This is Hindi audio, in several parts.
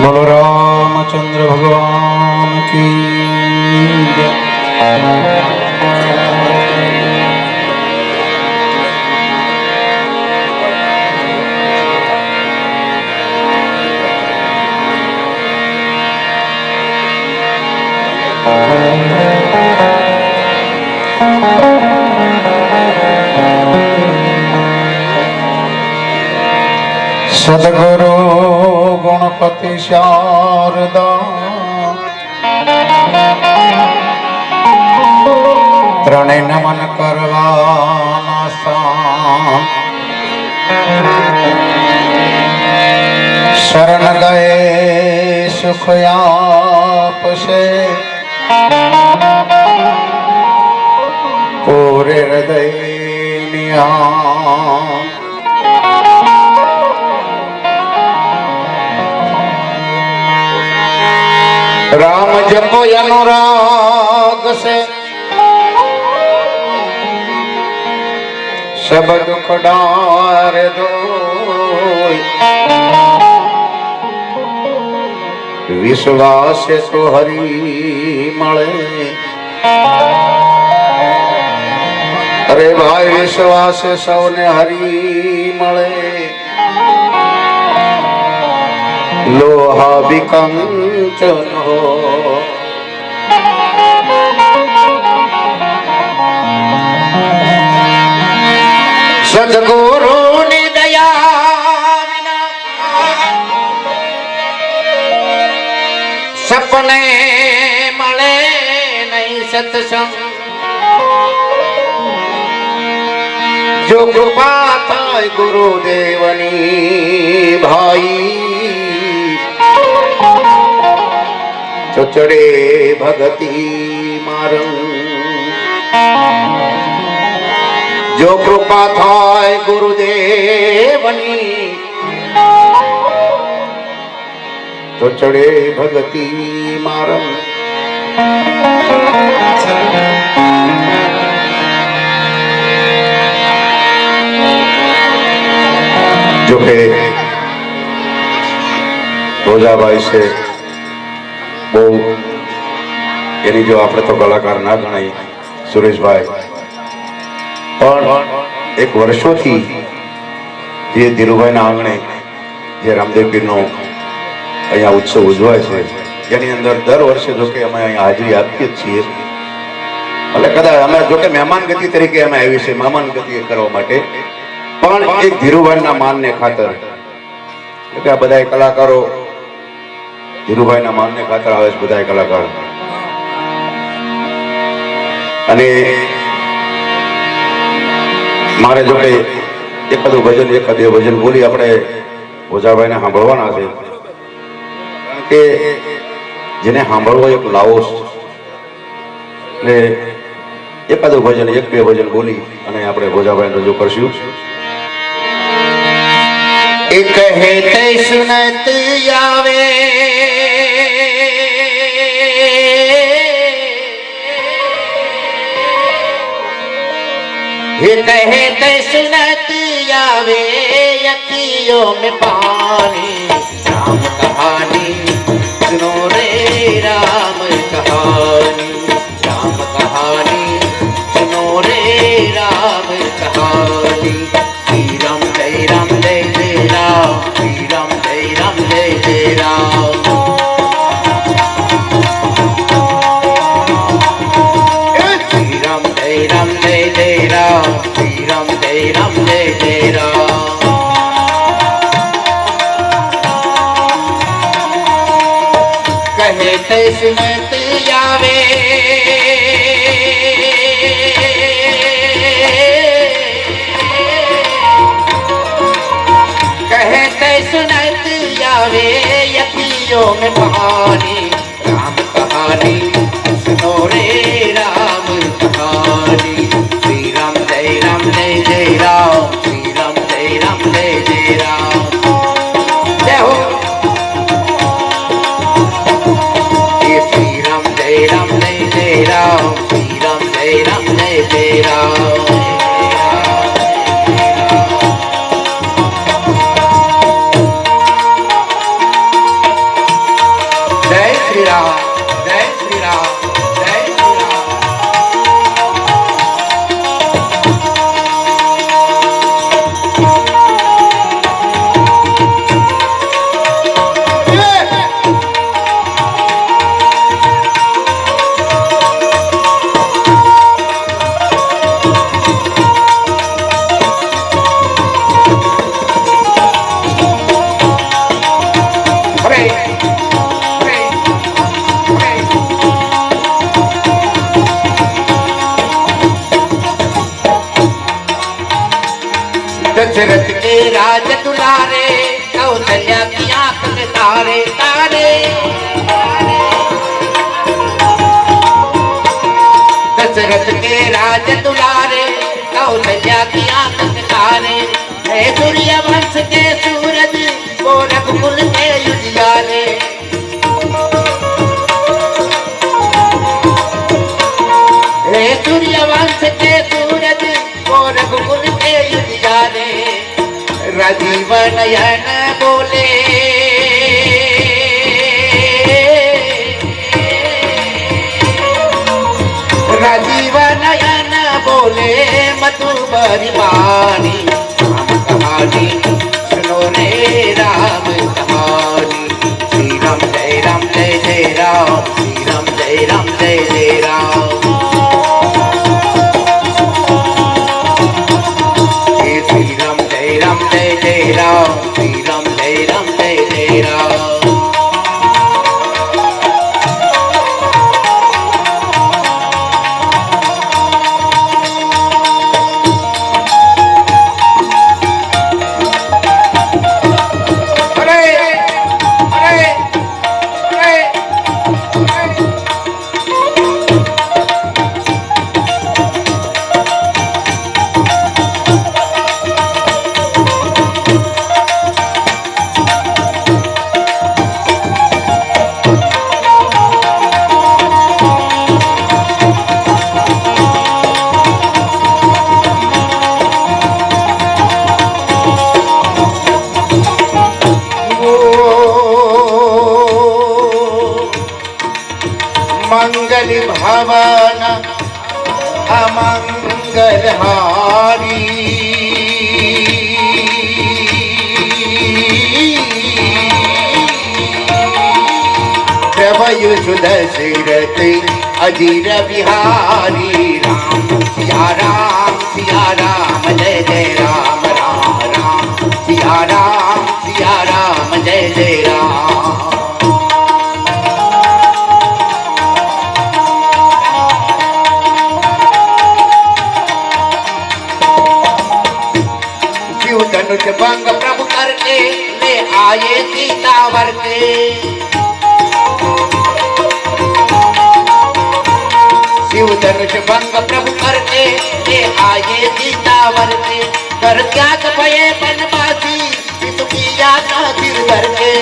बोलो रामचंद्र भगवान की जय। सद्गुरु गणपति शारदा त्रणे नमन करवाना शरण गए सुख आपसे पूरे हृदय निया राम जपो अनुराग से सब दुख डार दो विश्वास तो हरि मळे अरे भाई विश्वास सौने हरि मळे लोहा भी कंचन हो सद्गुरु नि दया विना सपने मळे नहीं सत्संग जो कृपा थाय गुरुदेवनी भाई तो चढ़े भगती मारंग जो कृपा थाय गुरुदेवनी तो चढ़े भगती मारंग जो के रोजाबाई से बहु एनी जो आपने तो कलाकार ना गणाई सुरेश भाई पण एक वर्षों थी जे धीरुभाई ना आंगणे जे रामदेव पीर नो अहींया उत्सव उजवाय छे जेनी अंदर दर वर्षे जो के अमे अहींया हाजरी आपीए छीए એટલે કદાચ અમે જો કે મહેમાન ગતિ તરીકે અમે આવી છે મહેમાન ગતિ કરવા માટે પણ એક ધીરુભાઈના માનને ખાતર કે આ બધાય કલાકારો ધીરુભાઈના માનને ખાતર આવે છે બધાય કલાકાર અને મારે જો કે એકાદું ભજન એકાદે ભજન બોલી આપણે ભોજાભાઈને સાંભળવાના છે કારણ કે જેને સાંભળવો એક લાવો એટલે એકાદું ભજન એક બે ભજન બોલી અને આપણે ભોજાભાઈને રજૂ કરશું एक कहते सुनत आवे ये कहते सुनत आवे अखियों में पानी राम कहानी सुनो रे राम कहानी सुनो रे राम कहानी श्री राम जय राम जय जय राम श्री राम जय जय राम श्री राम जय जय राम श्री राम जय जय राम कहते सुनत आवे सुनत आवे यकियों में पानी राम कहानी सुनो रे राम कहानी श्री राम जय जय राम श्री राम जय जय राम जय हो ये श्री राम जय राम श्री राम जय जय राम कौशल्या की आंख के तारे तारे, दशरथ के राज दुलारे, कौशल्या की आंख के तारे, हे सूर्य वंश के सूरज, वो रघुकुल के उजियारे। हे सूर्य वंश के सूरज, वो रघुकुल के उजियारे। राजीव नयन बोले, राजीव नयन बोले, मधुबरी वाणी। राम कहानी सुनो रे राम कहानी। श्री राम जय राम जय जय राम, श्री राम जय राम जय जय राम। श्री राम जय राम जय जय राम, श्री राम जय राम जय जय राम। मंगल भवन अमंगल हारी, प्रभयु सुदशरथ अजीर बिहारी। राम सिया राम जय जय राम, राम राम सिया राम जय जय राम। धनुष भंग प्रभु करके ले आए सीतावर के, शिव धनुष भंग प्रभु करके ले आए सीतावर के। कर त्याग भये बनवासी, किया ना गिरधर के।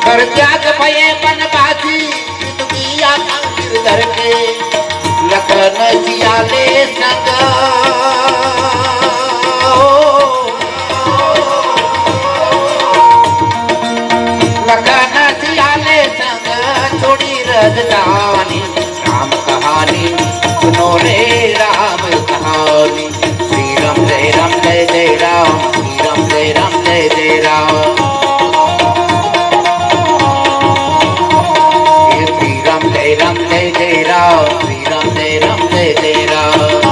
कर त्याग भये बनवासी, किया ना गिरधर के। लखन सियाले संग, लखन सियाले संग छोड़ी राजधानी। राम कहानी सुनो रे राम कहानी। श्री राम जय जय राम, श्री राम जय जय राम। श्री राम जय जय राम, श्री राम जय जय राम।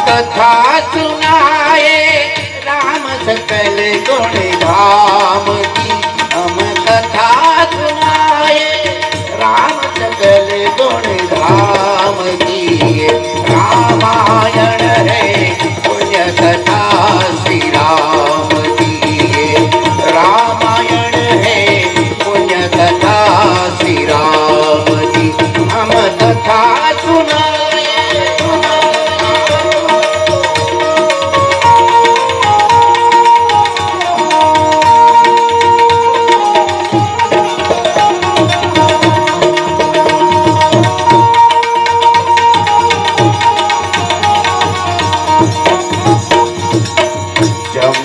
कथा सुनाए राम सकल गुण धाम की। हम कथा सुनाए राम सकल गुण धाम की। रामायण है पुण्य कथा श्री राम की। रामायण है पुण्य कथा श्री राम की। हम कथा सुनाए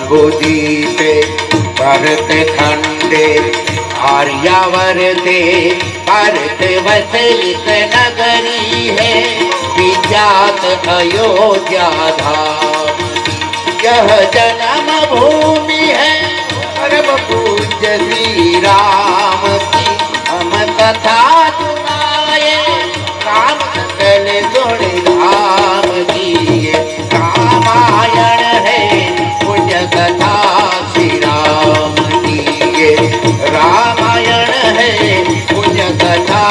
बुदीते भरत खंडे आर्यावर्ते भारत वसलित नगरी है विख्यात अयोध्या धाम यह जन्म भूमि है परम पूज्य श्री राम की हम कथा सुनाए राम सकल गुण धाम की ये रामायण है पुण्य कथा श्री राम की ये रामायण है पुण्य कथा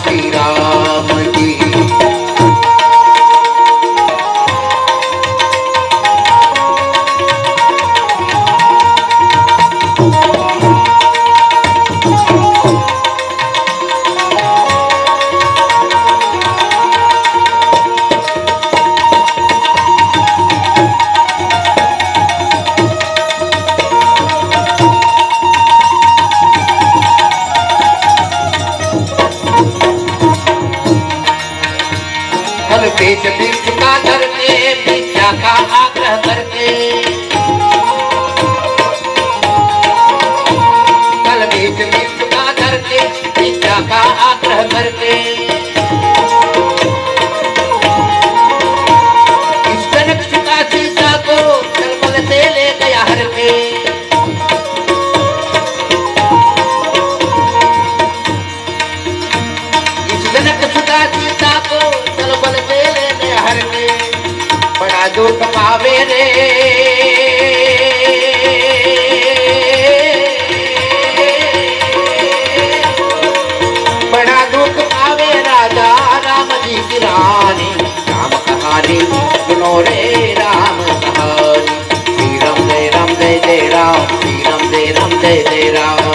श्री राम की। पेट भिक्षा करके भिक्षा का आग्रह करके कल पेट भिक्षा करके भिक्षा का आग्रह करके इस जनक का सीता को चलबल से ले गया हर के इस जनक का सीता को चलबल से बड़ा दुख पावे रे बड़ा दुख पावे राजा राम जी की रानी राम कहानी सुनो रे राम कहानी श्री राम जय जय राम श्री राम जय जय राम।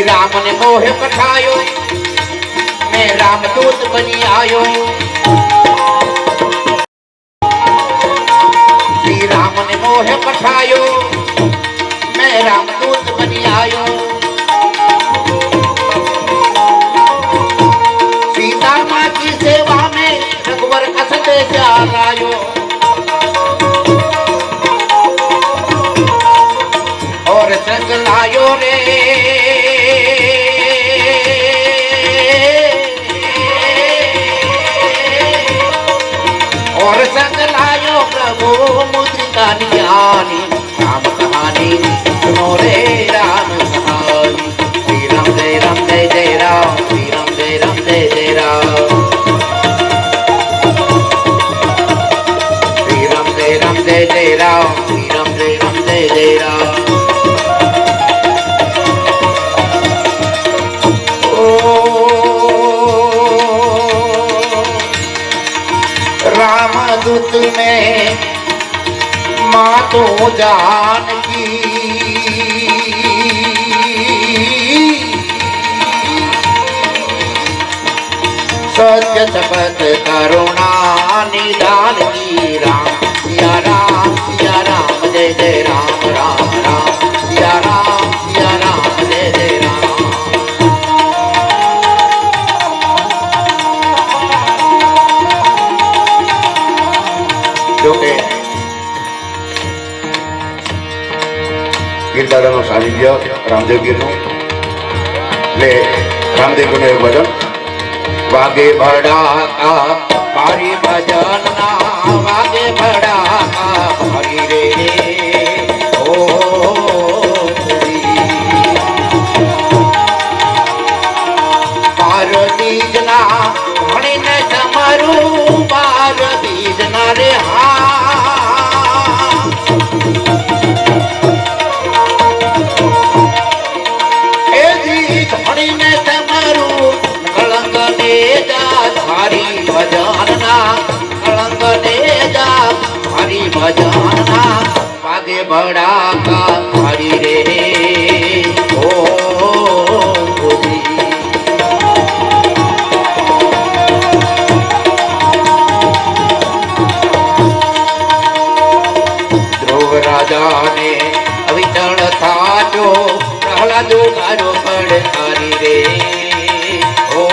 राम ने मोह पठायो मैं रामदूत बनी आयो श्री राम ने मोह पठायो मैं रामदूत बनी आयो सीता माँ की सेवा में रघुवर असत जान आयो और संग लायो रे और संग लायो प्रभु मुद्रिका ज्ञानी राम कहानी सुनो रे राम कहानी श्री राम जय जय राम श्री राम जय जय राम श्री राम जय जय राम श्री राम जय जय राम। रामदूत में माँ तो जानकी सत्य शपथ करुणा निदान की राम सिया राम जय जय राम राम राम सिया राम जय जय राम। जो કે ગીર દાદાનું સાનિધ્ય રામદેવ ગીરનું એટલે રામદેવ ગીરનું એક ભજન વાગે ભડાકા મારી ભજન ના વાગે ભડાકા મારી રે ઓ બાર બીજના ભણીને તમારું બાર બીજના રે હા हरि भजना वागे बड़ाका हरि रे ओ बोली। ध्रुव राजा ने अविचल था जो प्रहलाद गारो पड़ हरि रे ओ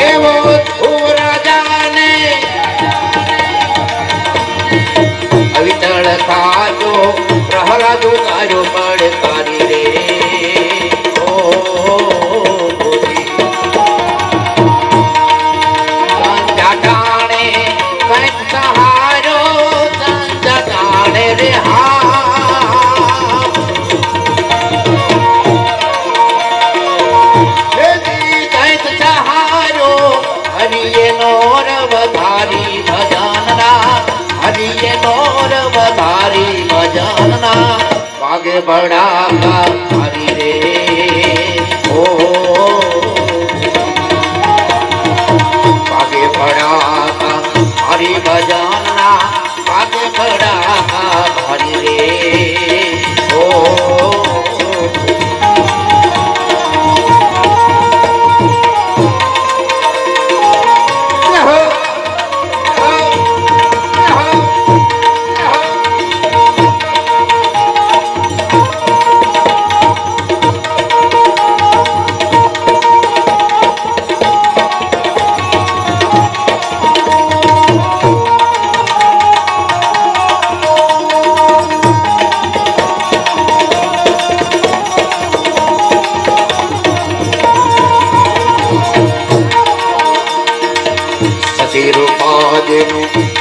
एवो ध्रुव राजा ने अविचल था जो प्रहलाद गारो पड़ हरि रे ओ वागे बड़ा का हरि रे ओ वागे बड़ा का हरि भजना वागे बड़ा का हरि रे ओ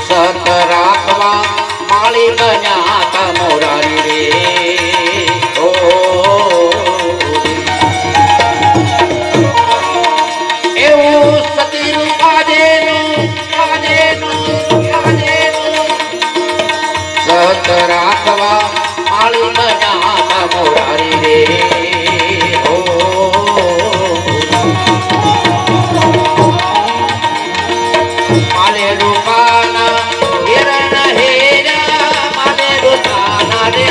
सत राखवा माली बन्या मोरारी रे ओ એવું સતીનું કાજેનું સત રાખવા માલી બન્યા મોરારી રે ઓ માલે રૂપાના હિરણ હેરા માલે રૂપાના રે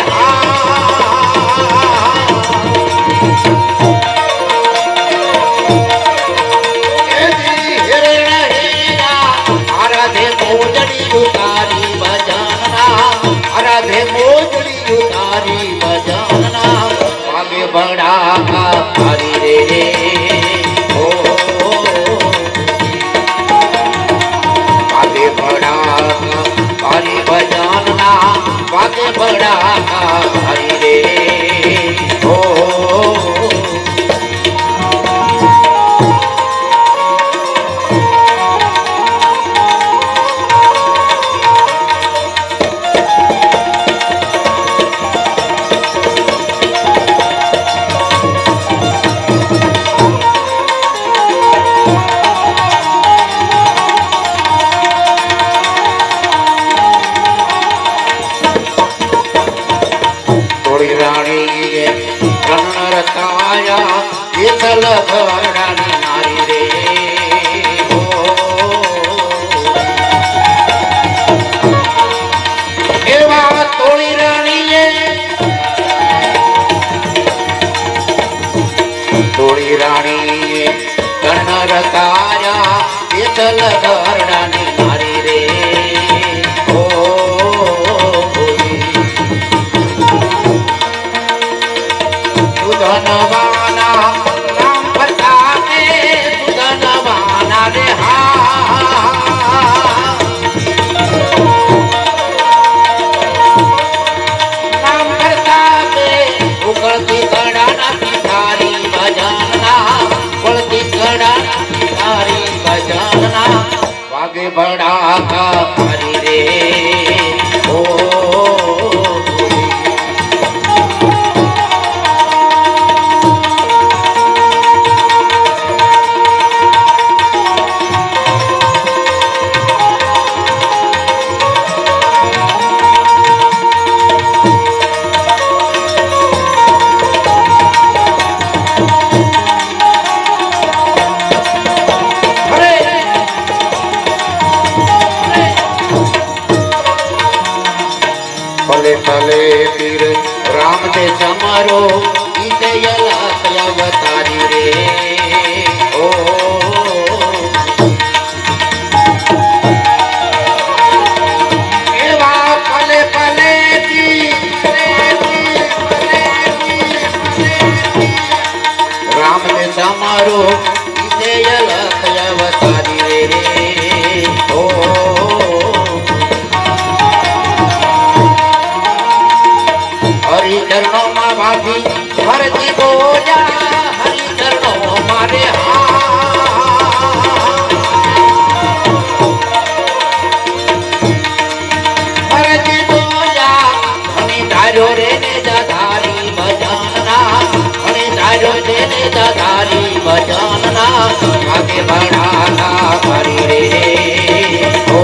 હિરણ હેરા આરાધે મોજડી ઉતારી ભજના આરાધે મોજડી ઉતારી ભજના વાગે બડા હરી રે हरि भजना वागे बड़ा हरि रे ओ ભરડાની નારી રે એવા તોળી રાણીએ કર્ણ રતાયા એતલ ભરડાની નારી રે ધનવાના वागे बड़ा हरि रे ओ ઈતે અલખ અવતારી રે ઓ એવા પલે પલે રામ ને સમારો ઈતે અલખ અવતારી રે ઓ હરિ ચરણો માં ભાભી ભરતી બોજા હરિ ચરણો મારે ભરતી બોજા હણી ધાર્યો રે ને જધારી ભજનના હણી ધાર્યો રે ને જધારી ભજનના આગે ભણાતા હરી રે ઓ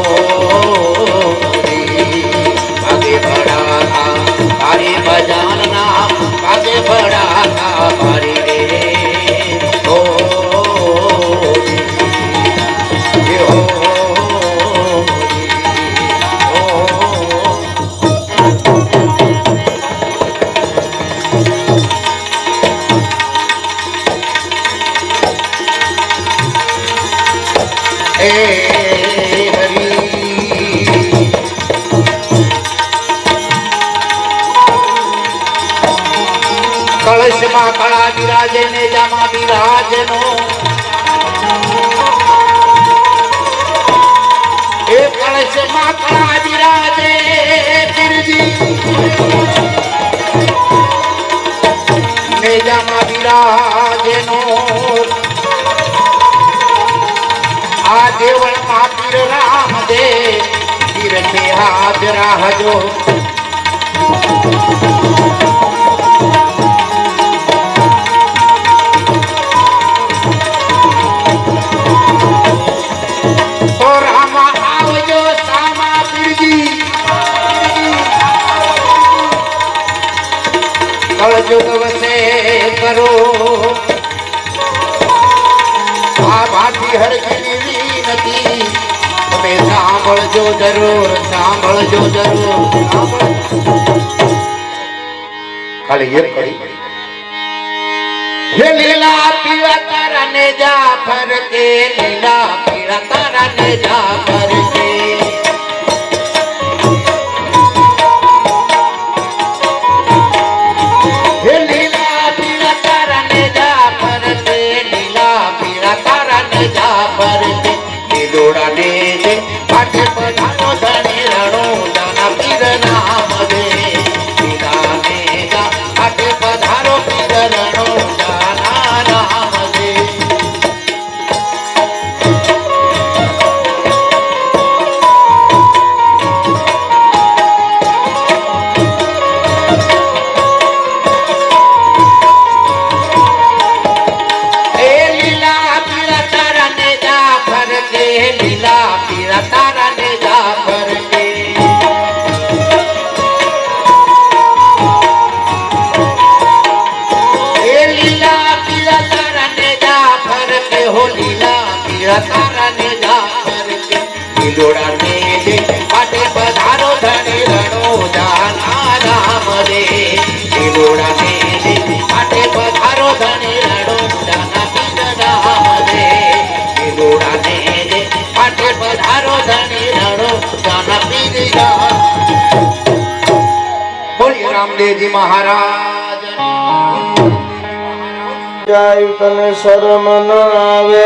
આગે ભણાતા हरि भजन नाम आगे बढ़ाता हरि रे ओ ये हो કળશમાં કળા બિરાજે ને જામા બિરાજનો એ કળશમાં કળા બિરાજે બિરજી ને જામા બિરાજનો આ દેવળમાં પીર રામ દે પીર કે હાથ રાહજો કળજુગ વસે કરો આ ભાટી હરખી વિનતી તમે સાંભળજો જરૂર સાંભળજો જરૂર ખાલી એક કરી હે લીલા પીળા તારા ને જાફર કે લીલા પીળા તારા ને જાફર કે પાઠે પધારો ધણી રણો દાના પીર નામ દે પીરા ને જા પાઠે પધારો પીર રણો દાના નામ દે એ લીલા પીળા તારા ને જાફર કે લીલા પીળા તારા ને જાફર કે એ લીલા પીળા તારા ને જાફર કે હો લીલા પીળા તારા ને જાફર કે લીલોડા ને દે પાટે પધારો ધણી રણો જાના નામ દે લીલોડા ને દે પાટે પધારો ધણી રણો જાના પીર નામ દે લીલોડા ને દે પાટે પધારો ધણી રણો જાના પીર નામ બોલી રામદેવજી મહારાજ જાય તને શરમ ન આવે